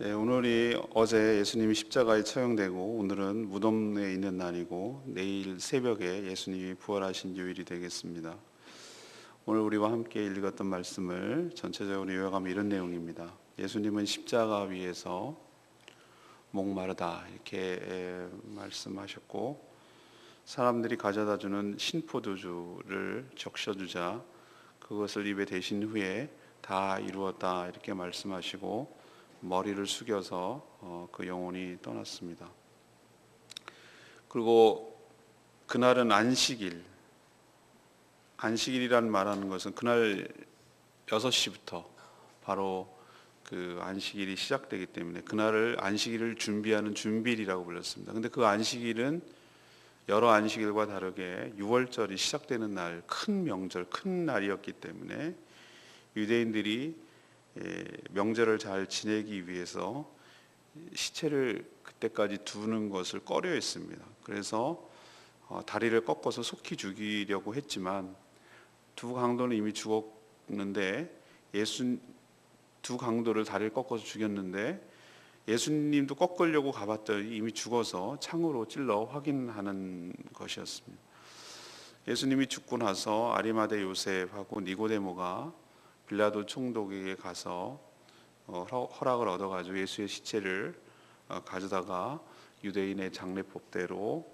네, 오늘이 어제 예수님이 십자가에 처형되고 오늘은 무덤에 있는 날이고 내일 새벽에 예수님이 부활하신 요일이 되겠습니다. 오늘 우리와 함께 읽었던 말씀을 전체적으로 요약하면 이런 내용입니다. 예수님은 십자가 위에서 목마르다 이렇게 말씀하셨고, 사람들이 가져다 주는 신포도주를 적셔주자 그것을 입에 대신 후에 다 이루었다 이렇게 말씀하시고 머리를 숙여서 그 영혼이 떠났습니다. 그리고 그날은 안식일이란 말하는 것은 그날 6시부터 바로 그 안식일이 시작되기 때문에 그날을 안식일을 준비하는 준비일이라고 불렀습니다. 근데 그 안식일은 여러 안식일과 다르게 6월절이 시작되는 날, 큰 명절, 큰 날이었기 때문에 유대인들이 명절을 잘 지내기 위해서 시체를 그때까지 두는 것을 꺼려했습니다. 그래서 다리를 꺾어서 속히 죽이려고 했지만 두 강도는 이미 죽었는데 두 강도를 다리를 꺾어서 죽였는데 예수님도 꺾으려고 가봤더니 이미 죽어서 창으로 찔러 확인하는 것이었습니다. 예수님이 죽고 나서 아리마대 요셉하고 니고데모가 빌라도 총독에게 가서 허락을 얻어가지고 예수의 시체를 가져다가 유대인의 장례법대로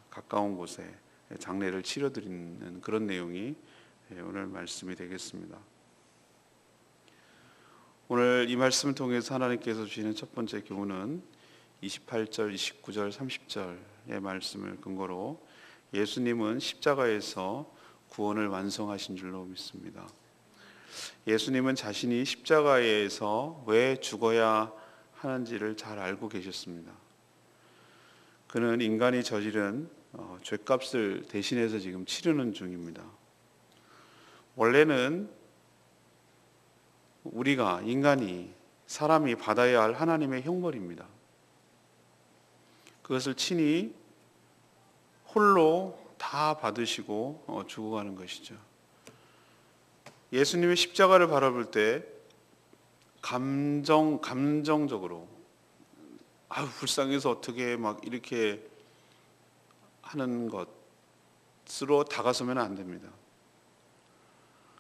가까운 곳에 장례를 치러드리는 그런 내용이 오늘 말씀이 되겠습니다. 오늘 이 말씀을 통해서 하나님께서 주시는 첫 번째 교훈은 28절, 29절, 30절의 말씀을 근거로 예수님은 십자가에서 구원을 완성하신 줄로 믿습니다. 예수님은 자신이 십자가에서 왜 죽어야 하는지를 잘 알고 계셨습니다. 그는 인간이 저지른 죄값을 대신해서 지금 치르는 중입니다. 원래는 우리가 사람이 받아야 할 하나님의 형벌입니다. 그것을 친히 홀로 다 받으시고 죽어가는 것이죠. 예수님의 십자가를 바라볼 때 감정적으로 불쌍해서 어떻게 막 이렇게 하는 것으로 다가서면 안 됩니다.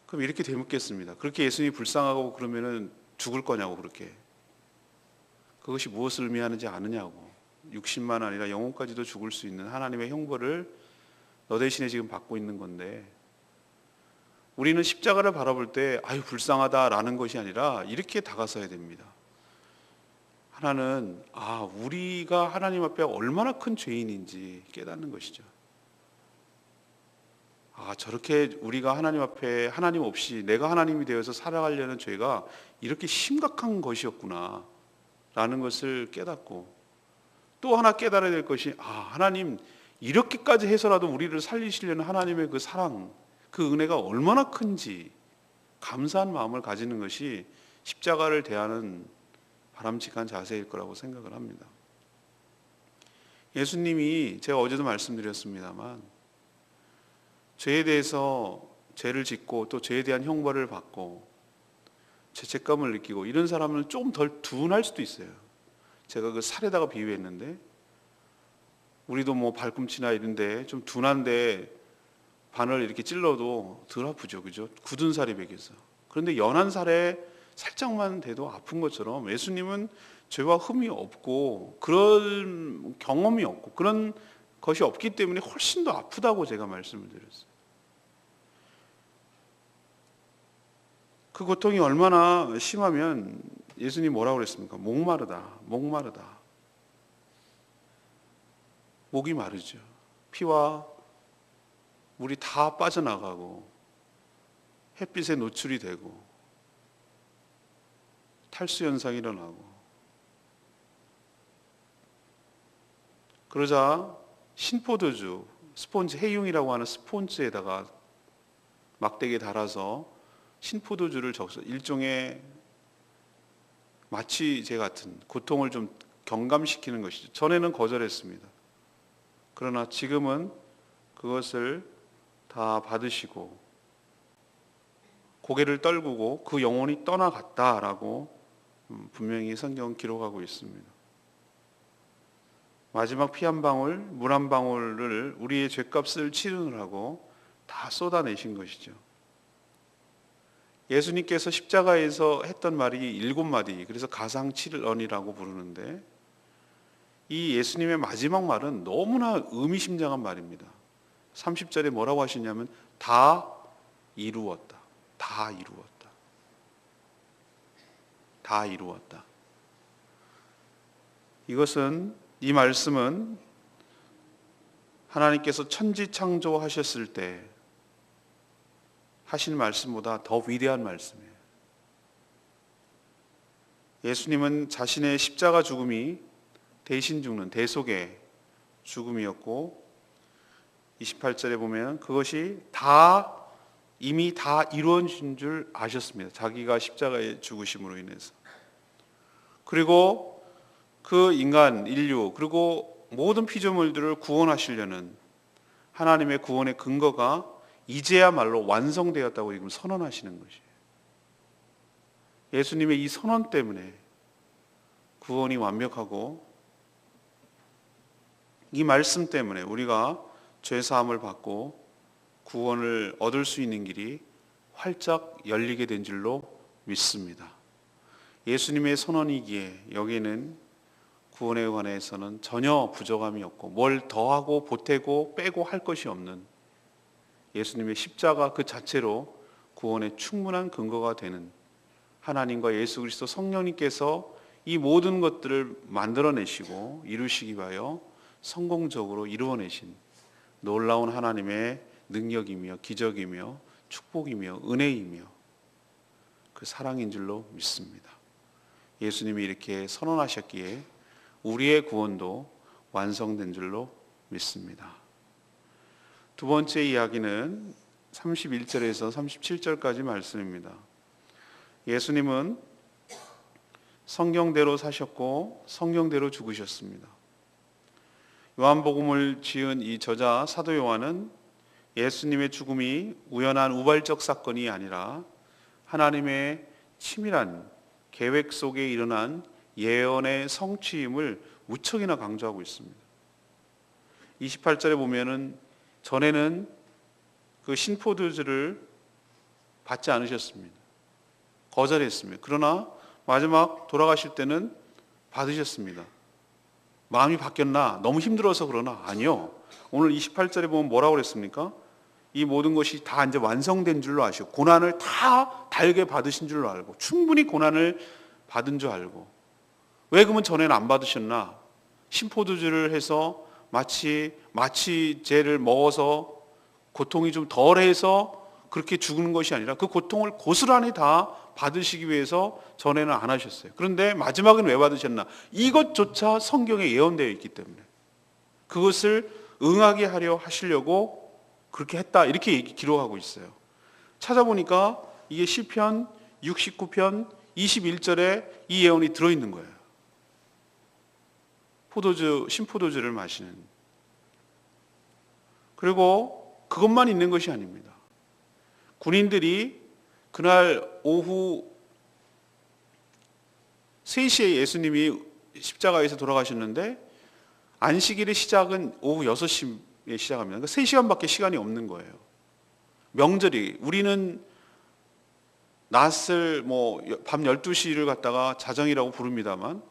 그럼 이렇게 되묻겠습니다. 그렇게 예수님이 불쌍하고 그러면은 죽을 거냐고, 그렇게. 그것이 무엇을 의미하는지 아느냐고. 육신만 아니라 영혼까지도 죽을 수 있는 하나님의 형벌을 너 대신에 지금 받고 있는 건데, 우리는 십자가를 바라볼 때 불쌍하다라는 것이 아니라 이렇게 다가서야 됩니다. 하나는 우리가 하나님 앞에 얼마나 큰 죄인인지 깨닫는 것이죠. 저렇게 우리가 하나님 앞에 하나님 없이 내가 하나님이 되어서 살아가려는 죄가 이렇게 심각한 것이었구나 라는 것을 깨닫고, 또 하나 깨달아야 될 것이 하나님 이렇게까지 해서라도 우리를 살리시려는 하나님의 그 사랑, 그 은혜가 얼마나 큰지 감사한 마음을 가지는 것이 십자가를 대하는 바람직한 자세일 거라고 생각을 합니다. 예수님이, 제가 어제도 말씀드렸습니다만, 죄에 대해서 죄를 짓고 또 죄에 대한 형벌을 받고 죄책감을 느끼고 이런 사람은 조금 덜 둔할 수도 있어요. 제가 그 살에다가 비유했는데, 우리도 뭐 발꿈치나 이런데 좀 둔한데 바늘 이렇게 찔러도 덜 아프죠, 그죠? 굳은 살이 베겨서. 그런데 연한 살에 살짝만 돼도 아픈 것처럼 예수님은 죄와 흠이 없고 그런 경험이 없고 그런 것이 없기 때문에 훨씬 더 아프다고 제가 말씀을 드렸어요. 그 고통이 얼마나 심하면 예수님이 뭐라고 그랬습니까? 목마르다. 목이 마르죠. 피와 물이 다 빠져나가고 햇빛에 노출이 되고 탈수 현상이 일어나고, 그러자 신포도주, 스폰지, 해융이라고 하는 스폰지에다가 막대기에 달아서 신포도주를 적셔 일종의 마취제 같은 고통을 좀 경감시키는 것이죠. 전에는 거절했습니다. 그러나 지금은 그것을 다 받으시고 고개를 떨구고 그 영혼이 떠나갔다라고 분명히 성경은 기록하고 있습니다. 마지막 피 한 방울, 물 한 방울을 우리의 죄값을 치르느라고 다 쏟아내신 것이죠. 예수님께서 십자가에서 했던 말이 7마디, 그래서 가상 7언이라고 부르는데, 이 예수님의 마지막 말은 너무나 의미심장한 말입니다. 30절에 뭐라고 하시냐면 다 이루었다. 다 이루었다. 다 이루었다. 이 말씀은 하나님께서 천지 창조하셨을 때 하신 말씀보다 더 위대한 말씀이에요. 예수님은 자신의 십자가 죽음이 대신 죽는 대속의 죽음이었고, 28절에 보면 그것이 이미 다 이루어진 줄 아셨습니다. 자기가 십자가에 죽으심으로 인해서. 그리고 그 인간, 인류, 그리고 모든 피조물들을 구원하시려는 하나님의 구원의 근거가 이제야말로 완성되었다고 지금 선언하시는 것이에요. 예수님의 이 선언 때문에 구원이 완벽하고, 이 말씀 때문에 우리가 죄사함을 받고 구원을 얻을 수 있는 길이 활짝 열리게 된 줄로 믿습니다. 예수님의 선언이기에 여기는 구원에 관해서는 전혀 부족함이 없고, 뭘 더하고 보태고 빼고 할 것이 없는 예수님의 십자가 그 자체로 구원의 충분한 근거가 되는 하나님과 예수 그리스도 성령님께서 이 모든 것들을 만들어내시고 이루시기 위하여 성공적으로 이루어내신 놀라운 하나님의 능력이며 기적이며 축복이며 은혜이며 그 사랑인 줄로 믿습니다. 예수님이 이렇게 선언하셨기에 우리의 구원도 완성된 줄로 믿습니다. 두 번째 이야기는 31절에서 37절까지 말씀입니다. 예수님은 성경대로 사셨고 성경대로 죽으셨습니다. 요한복음을 지은 이 저자 사도 요한은 예수님의 죽음이 우연한 우발적 사건이 아니라 하나님의 치밀한 계획 속에 일어난 예언의 성취임을 무척이나 강조하고 있습니다. 28절에 보면은 전에는 그 신포도주를 받지 않으셨습니다. 거절했습니다. 그러나 마지막 돌아가실 때는 받으셨습니다. 마음이 바뀌었나? 너무 힘들어서 그러나? 아니요. 오늘 28절에 보면 뭐라고 그랬습니까? 이 모든 것이 다 이제 완성된 줄로 아시고 고난을 다 달게 받으신 줄로 알고 충분히 고난을 받은 줄 알고, 왜 그러면 전에는 안 받으셨나? 신포도주를 해서 마치 죄를 먹어서 고통이 좀 덜해서 그렇게 죽는 것이 아니라 그 고통을 고스란히 다 받으시기 위해서 전에는 안 하셨어요. 그런데 마지막은 왜 받으셨나? 이것조차 성경에 예언되어 있기 때문에 그것을 응하게 하시려고 그렇게 했다, 이렇게 기록하고 있어요. 찾아보니까 이게 시편 69편 21절에 이 예언이 들어있는 거예요. 신포도주를 마시는. 그리고 그것만 있는 것이 아닙니다. 군인들이 그날 오후 3시에 예수님이 십자가에서 돌아가셨는데 안식일의 시작은 오후 6시에 시작합니다. 그러니까 3시간밖에 시간이 없는 거예요. 명절이, 우리는 낮을 밤 12시를 갖다가 자정이라고 부릅니다만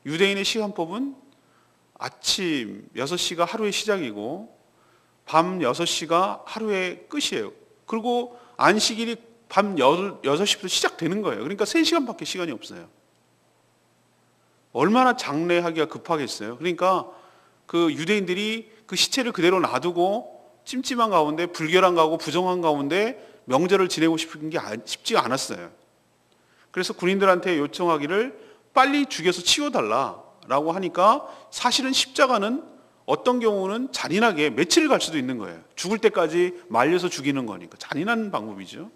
유대인의 시간법은 아침 6시가 하루의 시작이고 밤 6시가 하루의 끝이에요. 그리고 안식일이 밤 6시부터 시작되는 거예요. 그러니까 3시간밖에 시간이 없어요. 얼마나 장례하기가 급하겠어요. 그러니까 그 유대인들이 그 시체를 그대로 놔두고 찜찜한 가운데, 불결한 가운데, 부정한 가운데 명절을 지내고 싶은 게 쉽지가 않았어요. 그래서 군인들한테 요청하기를 빨리 죽여서 치워달라라고 하니까, 사실은 십자가는 어떤 경우는 잔인하게 며칠을 갈 수도 있는 거예요. 죽을 때까지 말려서 죽이는 거니까 잔인한 방법이죠.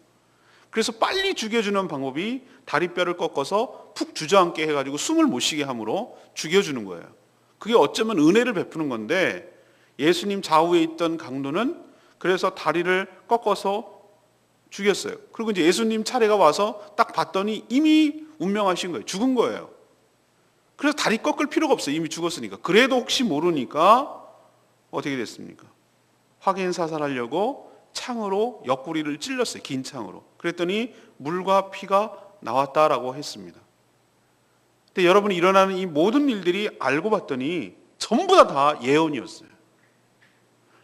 그래서 빨리 죽여주는 방법이 다리뼈를 꺾어서 푹 주저앉게 해가지고 숨을 못 쉬게 함으로 죽여주는 거예요. 그게 어쩌면 은혜를 베푸는 건데, 예수님 좌우에 있던 강도는 그래서 다리를 꺾어서 죽였어요. 그리고 이제 예수님 차례가 와서 딱 봤더니 이미 운명하신 거예요. 죽은 거예요. 그래서 다리 꺾을 필요가 없어요. 이미 죽었으니까. 그래도 혹시 모르니까 어떻게 됐습니까? 확인 사살하려고 창으로 옆구리를 찔렀어요. 긴 창으로. 그랬더니 물과 피가 나왔다라고 했습니다. 근데 여러분이 일어나는 이 모든 일들이 알고 봤더니 전부 다 예언이었어요.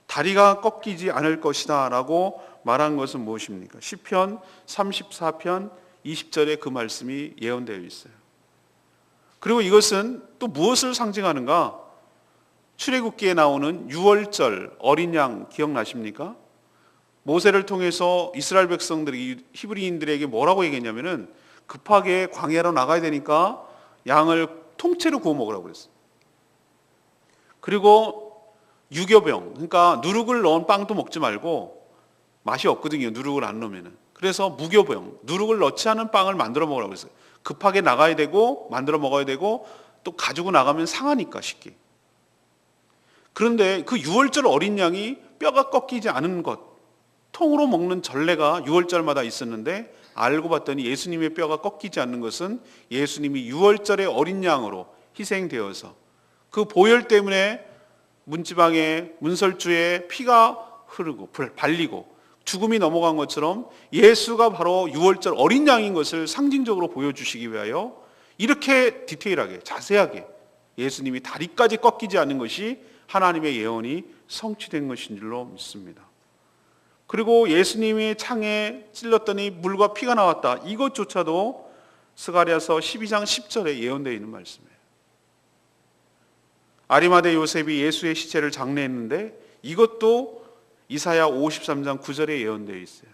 다리가 꺾이지 않을 것이다 라고 말한 것은 무엇입니까? 시편 34편 20절에 그 말씀이 예언되어 있어요. 그리고 이것은 또 무엇을 상징하는가? 출애굽기에 나오는 유월절 어린 양 기억나십니까? 모세를 통해서 이스라엘 백성들이 히브리인들에게 뭐라고 얘기했냐면은 급하게 광야로 나가야 되니까 양을 통째로 구워 먹으라고 그랬어요. 그리고 유교병, 그러니까 누룩을 넣은 빵도 먹지 말고 맛이 없거든요. 누룩을 안 넣으면은. 그래서 무교병, 누룩을 넣지 않은 빵을 만들어 먹으라고 했어요. 급하게 나가야 되고 만들어 먹어야 되고 또 가지고 나가면 상하니까 쉽게. 그런데 그 유월절 어린 양이 뼈가 꺾이지 않은 것, 통으로 먹는 전례가 유월절마다 있었는데 알고 봤더니 예수님의 뼈가 꺾이지 않는 것은 예수님이 유월절의 어린 양으로 희생되어서 그 보혈 때문에 문지방에 문설주에 피가 흐르고 발리고 죽음이 넘어간 것처럼 예수가 바로 유월절 어린 양인 것을 상징적으로 보여주시기 위하여 이렇게 디테일하게 자세하게 예수님이 다리까지 꺾이지 않는 것이 하나님의 예언이 성취된 것인 줄로 믿습니다. 그리고 예수님이 창에 찔렀더니 물과 피가 나왔다. 이것조차도 스가랴서 12장 10절에 예언되어 있는 말씀이에요. 아리마대 요셉이 예수의 시체를 장례했는데 이것도 이사야 53장 9절에 예언되어 있어요.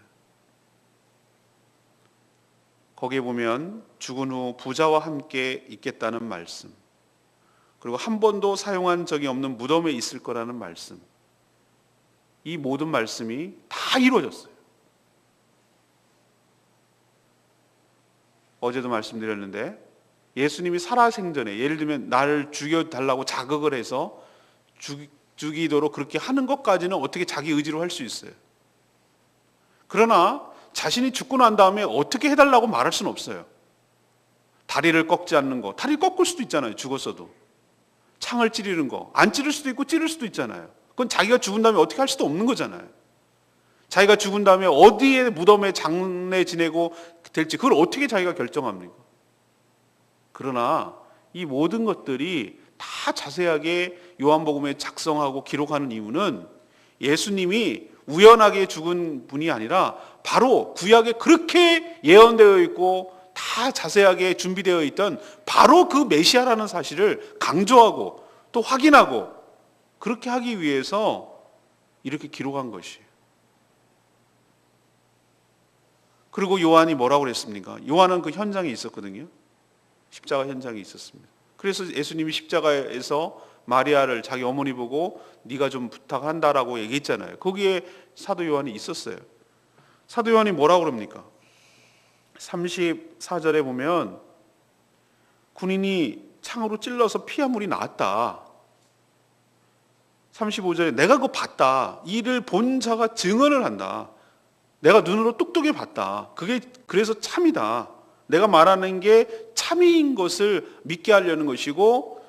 거기에 보면 죽은 후 부자와 함께 있겠다는 말씀, 그리고 한 번도 사용한 적이 없는 무덤에 있을 거라는 말씀, 이 모든 말씀이 다 이루어졌어요. 어제도 말씀드렸는데 예수님이 살아생전에 예를 들면 나를 죽여달라고 자극을 해서 죽이도록 그렇게 하는 것까지는 어떻게 자기 의지로 할 수 있어요. 그러나 자신이 죽고 난 다음에 어떻게 해달라고 말할 수는 없어요. 다리를 꺾지 않는 거, 다리를 꺾을 수도 있잖아요. 죽었어도. 창을 찌르는 거, 안 찌를 수도 있고 찌를 수도 있잖아요. 그건 자기가 죽은 다음에 어떻게 할 수도 없는 거잖아요. 자기가 죽은 다음에 어디에 무덤에 장례 지내고 될지 그걸 어떻게 자기가 결정합니까? 그러나 이 모든 것들이 다 자세하게 요한복음에 작성하고 기록하는 이유는 예수님이 우연하게 죽은 분이 아니라 바로 구약에 그렇게 예언되어 있고 다 자세하게 준비되어 있던 바로 그 메시아라는 사실을 강조하고 또 확인하고 그렇게 하기 위해서 이렇게 기록한 것이에요. 그리고 요한이 뭐라고 그랬습니까? 요한은 그 현장에 있었거든요. 십자가 현장에 있었습니다. 그래서 예수님이 십자가에서 마리아를 자기 어머니 보고 네가 좀 부탁한다라고 얘기했잖아요. 거기에 사도 요한이 있었어요. 사도 요한이 뭐라고 그럽니까? 34절에 보면 군인이 창으로 찔러서 피 한 물이 나왔다. 35절에 내가 그거 봤다. 이를 본 자가 증언을 한다. 내가 눈으로 똑똑히 봤다. 그게 그래서 참이다. 내가 말하는 게 참인 것을 믿게 하려는 것이고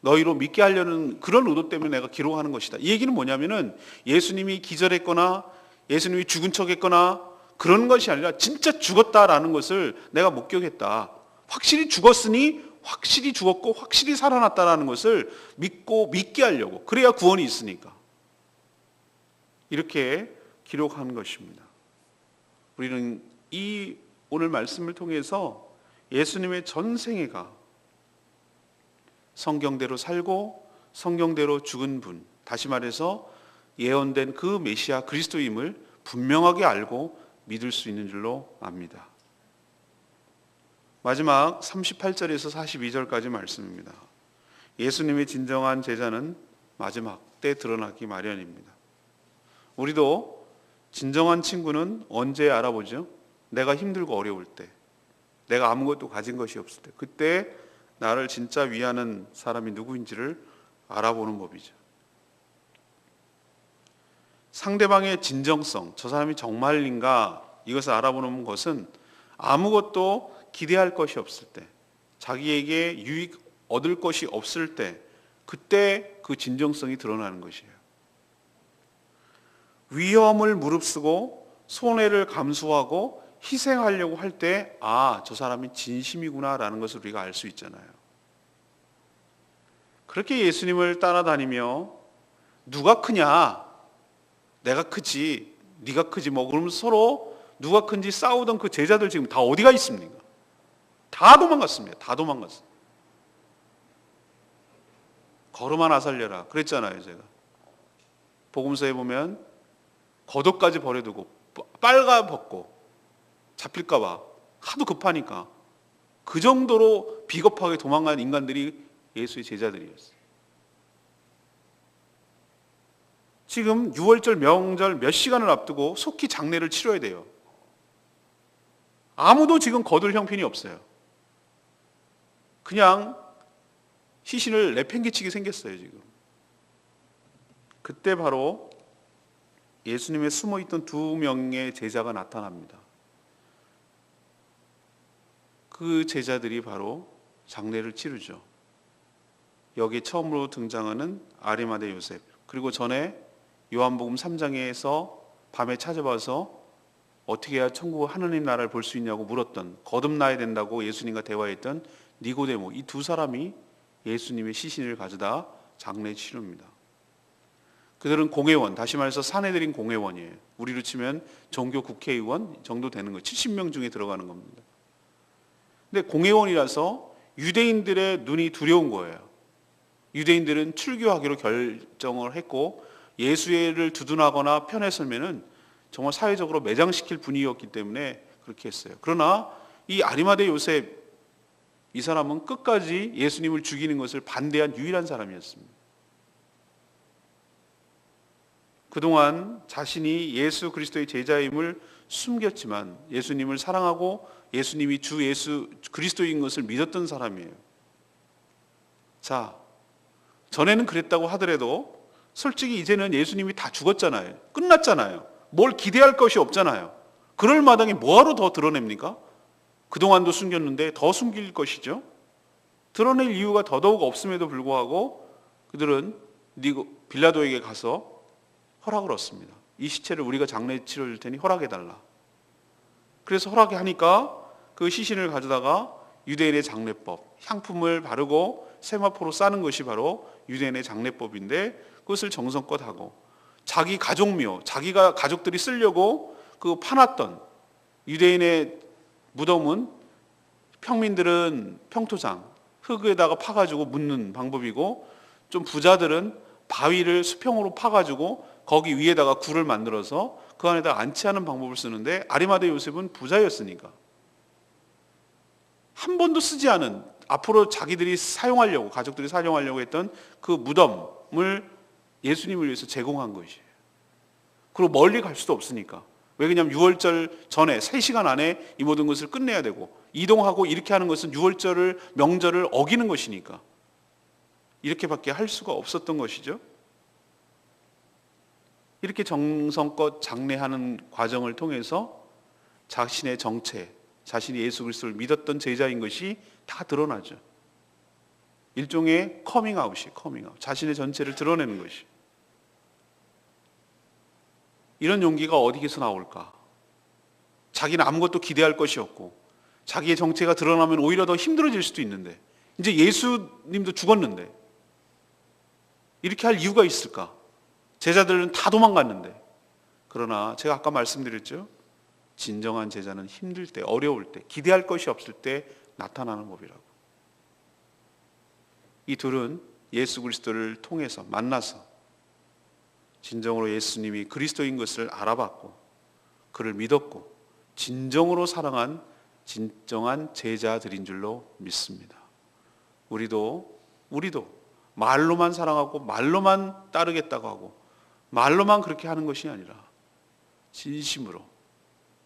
너희로 믿게 하려는 그런 의도 때문에 내가 기록하는 것이다. 이 얘기는 뭐냐면은 예수님이 기절했거나 예수님이 죽은 척했거나 그런 것이 아니라 진짜 죽었다라는 것을 내가 목격했다. 확실히 죽었으니 확실히 죽었고 확실히 살아났다라는 것을 믿고 믿게 하려고. 그래야 구원이 있으니까. 이렇게 기록한 것입니다. 우리는 이 오늘 말씀을 통해서 예수님의 전생애가 성경대로 살고 성경대로 죽은 분, 다시 말해서 예언된 그 메시아 그리스도임을 분명하게 알고 믿을 수 있는 줄로 압니다. 마지막 38절에서 42절까지 말씀입니다. 예수님의 진정한 제자는 마지막 때 드러나기 마련입니다. 우리도 진정한 친구는 언제 알아보죠? 내가 힘들고 어려울 때, 내가 아무것도 가진 것이 없을 때, 그때 나를 진짜 위하는 사람이 누구인지를 알아보는 법이죠. 상대방의 진정성, 저 사람이 정말인가 이것을 알아보는 것은 아무것도 기대할 것이 없을 때, 자기에게 유익 얻을 것이 없을 때, 그때 그 진정성이 드러나는 것이에요. 위험을 무릅쓰고 손해를 감수하고 희생하려고 할 때, 저 사람이 진심이구나라는 것을 우리가 알 수 있잖아요. 그렇게 예수님을 따라다니며 누가 크냐? 내가 크지, 네가 크지 뭐 그러면서 서로 누가 큰지 싸우던 그 제자들 지금 다 어디가 있습니까? 다 도망갔습니다. 다 도망갔어요. 걸음 하나 살려라 그랬잖아요. 제가 복음서에 보면 겉옷까지 버려두고 빨가 벗고 잡힐까 봐 하도 급하니까 그 정도로 비겁하게 도망간 인간들이 예수의 제자들이었어요. 지금 6월절 명절 몇 시간을 앞두고 속히 장례를 치러야 돼요. 아무도 지금 거둘 형편이 없어요. 그냥 시신을 내팽개치게 생겼어요. 지금 그때 바로 예수님의 숨어있던 2명의 제자가 나타납니다. 그 제자들이 바로 장례를 치르죠. 여기 처음으로 등장하는 아리마대 요셉, 그리고 전에 요한복음 3장에서 밤에 찾아와서 어떻게 해야 천국 하느님 나라를 볼 수 있냐고 물었던, 거듭나야 된다고 예수님과 대화했던 니고데모, 이 2사람이 예수님의 시신을 가져다 장례 치릅니다. 그들은 공회원, 다시 말해서 사내들인 공회원이에요. 우리로 치면 종교 국회의원 정도 되는 거예요. 70명 중에 들어가는 겁니다. 근데 공회원이라서 유대인들의 눈이 두려운 거예요. 유대인들은 출교하기로 결정을 했고 예수를 두둔하거나 편에 설면은 정말 사회적으로 매장시킬 분위기였기 때문에 그렇게 했어요. 그러나 이 아리마대 요셉, 이 사람은 끝까지 예수님을 죽이는 것을 반대한 유일한 사람이었습니다. 그동안 자신이 예수 그리스도의 제자임을 숨겼지만 예수님을 사랑하고 예수님이 주 예수 그리스도인 것을 믿었던 사람이에요. 자, 전에는 그랬다고 하더라도 솔직히 이제는 예수님이 다 죽었잖아요. 끝났잖아요. 뭘 기대할 것이 없잖아요. 그럴 마당에 뭐하러 더 드러냅니까? 그동안도 숨겼는데 더 숨길 것이죠. 드러낼 이유가 더더욱 없음에도 불구하고 그들은 빌라도에게 가서 허락을 얻습니다. 이 시체를 우리가 장례 치러줄 테니 허락해달라. 그래서 허락하니까 그 시신을 가져다가 유대인의 장례법, 향품을 바르고 세마포로 싸는 것이 바로 유대인의 장례법인데 그것을 정성껏 하고 자기 가족묘, 자기가 가족들이 쓰려고 그 파놨던 유대인의 무덤은 평민들은 평토장, 흙에다가 파가지고 묻는 방법이고 좀 부자들은 바위를 수평으로 파가지고 거기 위에다가 굴을 만들어서 그 안에다 안치하는 방법을 쓰는데 아리마대 요셉은 부자였으니까 한 번도 쓰지 않은 앞으로 자기들이 사용하려고 가족들이 사용하려고 했던 그 무덤을 예수님을 위해서 제공한 것이에요. 그리고 멀리 갈 수도 없으니까. 왜 그러냐면 6월절 전에 3시간 안에 이 모든 것을 끝내야 되고 이동하고 이렇게 하는 것은 6월절을 명절을 어기는 것이니까 이렇게밖에 할 수가 없었던 것이죠. 이렇게 정성껏 장례하는 과정을 통해서 자신의 정체, 자신이 예수 그리스도를 믿었던 제자인 것이 다 드러나죠. 일종의 커밍아웃이 커밍아웃. 자신의 전체를 드러내는 것이. 이런 용기가 어디에서 나올까? 자기는 아무것도 기대할 것이 없고 자기의 정체가 드러나면 오히려 더 힘들어질 수도 있는데 이제 예수님도 죽었는데 이렇게 할 이유가 있을까? 제자들은 다 도망갔는데. 그러나 제가 아까 말씀드렸죠. 진정한 제자는 힘들 때, 어려울 때, 기대할 것이 없을 때 나타나는 법이라고. 이 둘은 예수 그리스도를 통해서 만나서 진정으로 예수님이 그리스도인 것을 알아봤고 그를 믿었고 진정으로 사랑한 진정한 제자들인 줄로 믿습니다. 우리도 말로만 사랑하고 말로만 따르겠다고 하고 말로만 그렇게 하는 것이 아니라 진심으로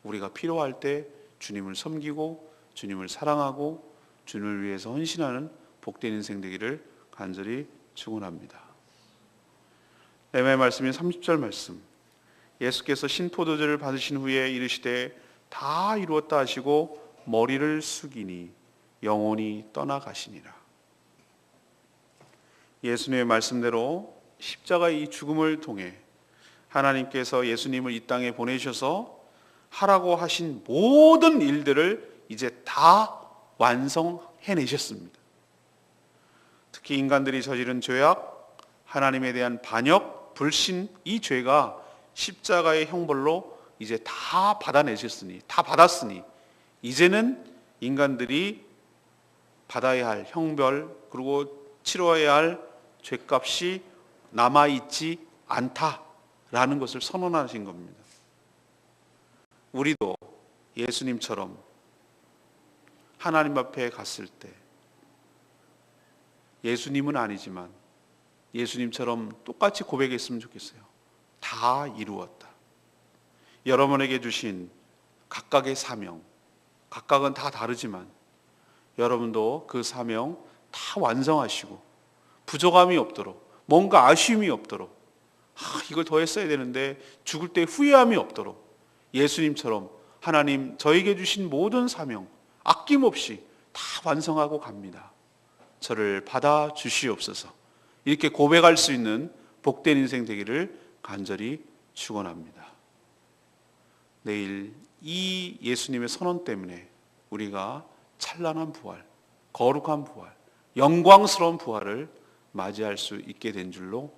우리가 필요할 때 주님을 섬기고 주님을 사랑하고 주님을 위해서 헌신하는 복된 인생 되기를 간절히 축원합니다. 에마의 말씀인 30절 말씀. 예수께서 신포도주를 받으신 후에 이르시되 다 이루었다 하시고 머리를 숙이니 영혼이 떠나가시니라. 예수님의 말씀대로 십자가의 이 죽음을 통해 하나님께서 예수님을 이 땅에 보내셔서 하라고 하신 모든 일들을 이제 다 완성해내셨습니다. 특히 인간들이 저지른 죄악, 하나님에 대한 반역, 불신, 이 죄가 십자가의 형벌로 이제 다 받아내셨으니, 다 받았으니 이제는 인간들이 받아야 할 형벌, 그리고 치러야 할 죄값이 남아있지 않다라는 것을 선언하신 겁니다. 우리도 예수님처럼 하나님 앞에 갔을 때 예수님은 아니지만 예수님처럼 똑같이 고백했으면 좋겠어요. 다 이루었다. 여러분에게 주신 각각의 사명, 각각은 다 다르지만 여러분도 그 사명 다 완성하시고 부족함이 없도록, 뭔가 아쉬움이 없도록, 이걸 더 했어야 되는데 죽을 때 후회함이 없도록 예수님처럼 하나님 저에게 주신 모든 사명 아낌없이 다 완성하고 갑니다. 저를 받아 주시옵소서. 이렇게 고백할 수 있는 복된 인생 되기를 간절히 축원합니다. 내일 이 예수님의 선언 때문에 우리가 찬란한 부활, 거룩한 부활, 영광스러운 부활을 맞이할 수 있게 된 줄로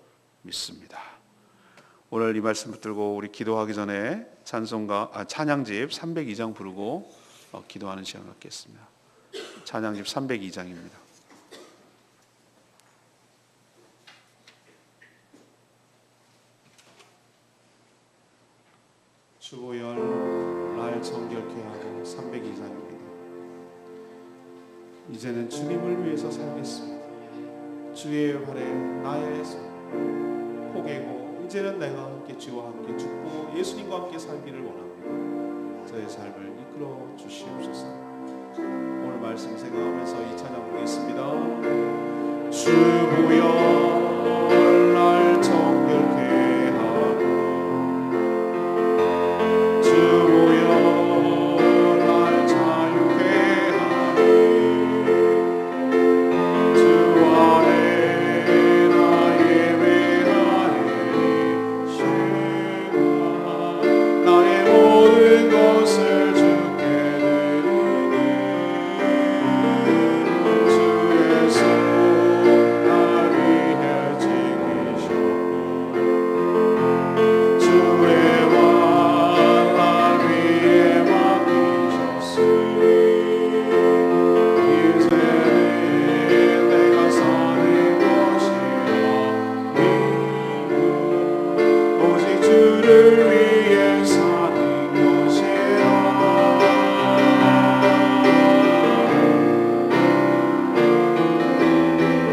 믿습니다. 오늘 이 말씀 붙들고 우리 기도하기 전에 찬양집 302장 부르고 기도하는 시간 갖겠습니다. 찬양집 302장입니다. 주보혈 날 정결케 하고 302장입니다. 이제는 주님을 위해서 살겠습니다. 주의 발에 나의 손 포개고 이제는 내가 함께 주와 함께 죽고 예수님과 함께 살기를 원합니다. 저의 삶을 이끌어 주시옵소서. 오늘 말씀 생각하면서 이 찬양 부르겠습니다. 주보혈 날 정결케 하고 주보혈 날 자유케 하니 주 안에 나 예배하리 주가 나의 모든 것을 주께 드리니 주의 손 날 위해 지키셨고 주의 발 날 위에 맡기셨으니 이제는 내가 사는 것이 아니고 오직 주를 위해 사는 것이라.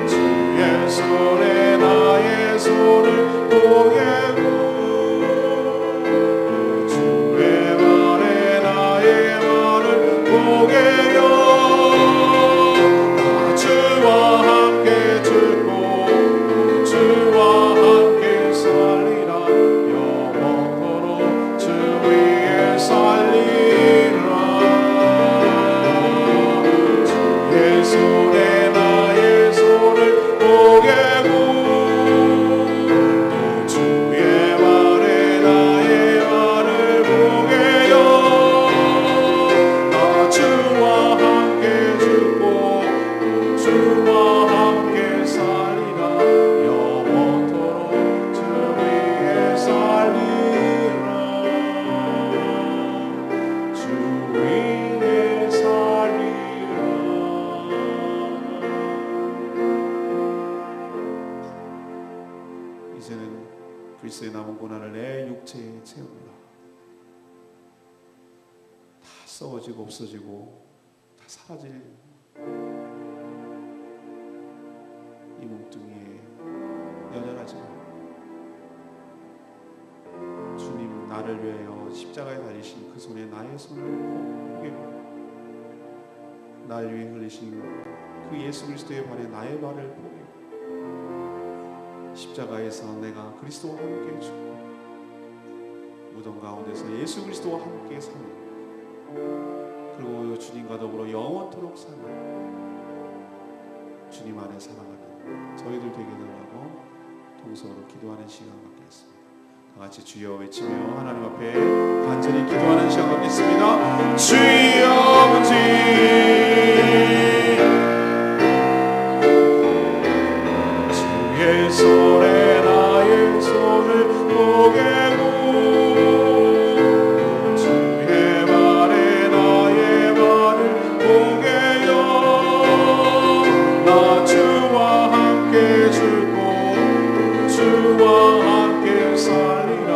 주의 손에 나의 손을 보게고 주의 발에 나의 발을 보게요. 나 주와 함께 죽고 주와 함께 살리라. 영원토록 주 위에 살리라. 주의 손에 나의 손을 보게고 또 주의 발에 나의 발을 보게요. 나 주와 함께 죽고 또 주와 함께 살리라. 영원토록 주 위에 살리라. 주 위에 살리라. 이제는 그리스도의 남은 고난을 내 육체에 채운다. 다 썩어지고 없어지고 다 사라질 이 몸뚱이에 연연하지 말고 주님 나를 위하여 십자가에 달리신 그 손에 나의 손을 포개고 날 위해 흘리신 그 예수 그리스도의 발에 나의 발을 포개고 십자가에서 내가 그리스도와 함께 죽고 무덤 가운데서 예수 그리스도와 함께 사는 그리고 주님과 더불어 영원토록 사는 주님 안에 살아가는 저희들 되게 달라고 통성으로 기도하는 시간 갖겠습니다. 다 같이 주여 외치며 하나님 앞에 간절히 기도하는 시간 갖겠습니다. 주여 아버지, 주의 손에 나의 손을 포개고 주의 발에 나의 발을 포개요. 나 주와 함께 죽고 주와 함께 살리라.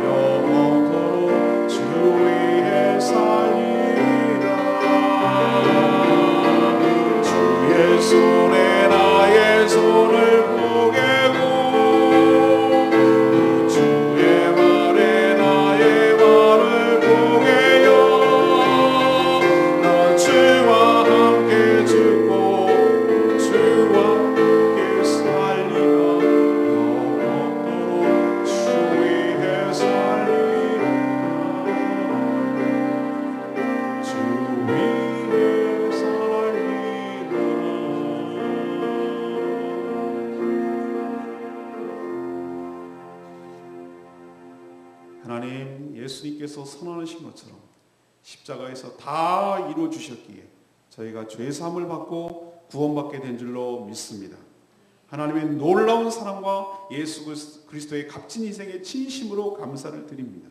영원토록 주 위에 살리라. 주의 손에 나의 손을 포개고 주의 발에 나의 발을 포개요. 나 주와 함께 죽고 주와 함께 살리라. 영원토록 주 위에 살리라. 주 위에 살리라. 하나님, 예수님께서 선언하신 것처럼 십자가에서 다 이루어 주셨기에 저희가 죄 사함을 받고 구원받게 된 줄로 믿습니다. 하나님의 놀라운 사랑과 예수 그리스도의 값진 희생에 진심으로 감사를 드립니다.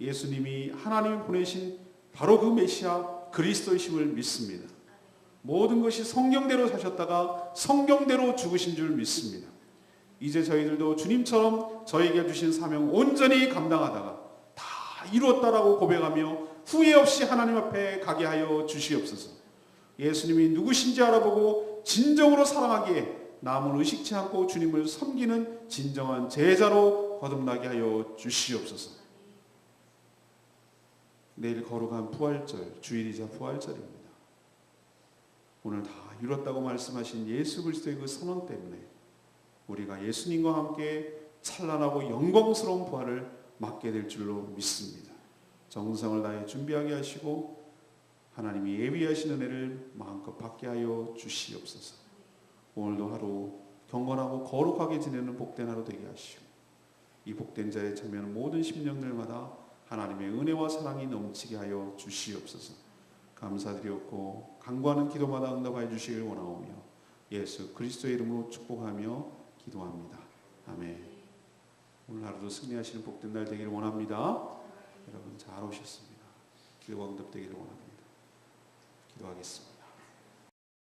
예수님이 하나님이 보내신 바로 그 메시아 그리스도이심을 믿습니다. 모든 것이 성경대로 사셨다가 성경대로 죽으신 줄 믿습니다. 이제 저희들도 주님처럼 저에게 주신 사명 온전히 감당하다가 다 이루었다라고 고백하며 후회 없이 하나님 앞에 가게 하여 주시옵소서. 예수님이 누구신지 알아보고 진정으로 사랑하기에 남을 의식치 않고 주님을 섬기는 진정한 제자로 거듭나게 하여 주시옵소서. 내일 거룩한 부활절, 주일이자 부활절입니다. 오늘 다 이뤘다고 말씀하신 예수 그리스도의 그 선언 때문에 우리가 예수님과 함께 찬란하고 영광스러운 부활을 맞게 될 줄로 믿습니다. 정성을 다해 준비하게 하시고 하나님이 예비하신 은혜를 마음껏 받게 하여 주시옵소서. 오늘도 하루 경건하고 거룩하게 지내는 복된 하루 되게 하시고 이 복된 자의 참여하는 모든 심령들마다 하나님의 은혜와 사랑이 넘치게 하여 주시옵소서. 감사드렸고 간구하는 기도마다 응답하여 주시길 원하오며 예수 그리스도의 이름으로 축복하며 기도합니다. 아멘. 오늘 하루도 승리하시는 복된 날 되기를 원합니다. 여러분 잘 오셨습니다. 기도가 응답되기를 원합니다. 기도하겠습니다.